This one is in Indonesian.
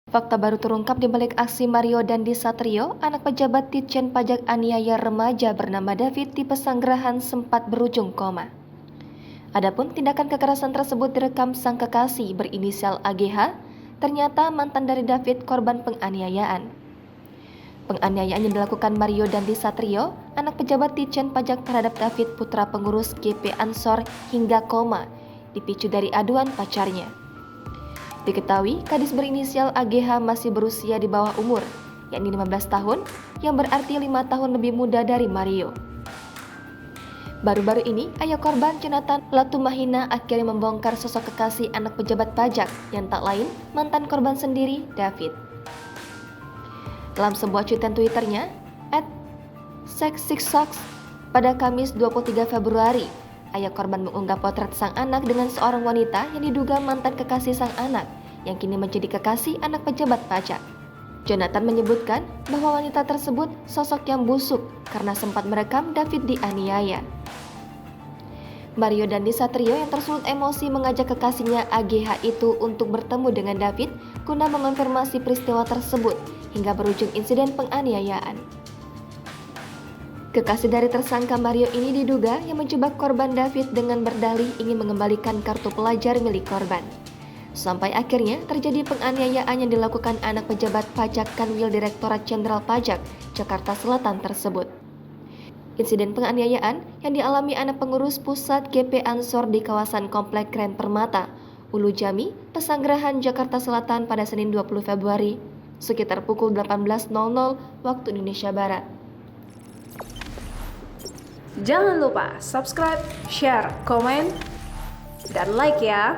Fakta baru terungkap di balik aksi Mario Dandi Satrio, anak pejabat Ditjen Pajak aniaya remaja bernama David di Pesanggerahan sempat berujung koma. Adapun tindakan kekerasan tersebut direkam sang kekasih berinisial AGH, ternyata mantan dari David korban penganiayaan. Penganiayaan yang dilakukan Mario Dandi Satrio, anak pejabat Ditjen Pajak terhadap David putra pengurus GP Ansor hingga koma, dipicu dari aduan pacarnya. Diketahui, gadis berinisial AGH masih berusia di bawah umur, yakni 15 tahun, yang berarti 5 tahun lebih muda dari Mario. Baru-baru ini, ayah korban Jonathan Latumahina akhirnya membongkar sosok kekasih anak pejabat pajak yang tak lain mantan korban sendiri, David. Dalam sebuah cuitan Twitternya, @sexsixsocks, pada Kamis 23 Februari, ayah korban mengunggah potret sang anak dengan seorang wanita yang diduga mantan kekasih sang anak, yang kini menjadi kekasih anak pejabat pajak. Jonathan menyebutkan bahwa wanita tersebut sosok yang busuk karena sempat merekam David dianiaya. Mario Dandi Satrio yang tersulut emosi mengajak kekasihnya AGH itu untuk bertemu dengan David guna mengonfirmasi peristiwa tersebut hingga berujung insiden penganiayaan. Kekasih dari tersangka Mario ini diduga yang menjebak korban David dengan berdalih ingin mengembalikan kartu pelajar milik korban. Sampai akhirnya terjadi penganiayaan yang dilakukan anak pejabat pajak Kanwil Direktorat Jenderal Pajak Jakarta Selatan tersebut. Insiden penganiayaan yang dialami anak pengurus pusat GP Ansor di kawasan Komplek Grand Permata, Ulu Jami, Pesanggerahan, Jakarta Selatan pada Senin 20 Februari sekitar pukul 18.00 waktu Indonesia Barat. Jangan lupa subscribe, share, komen, dan like ya.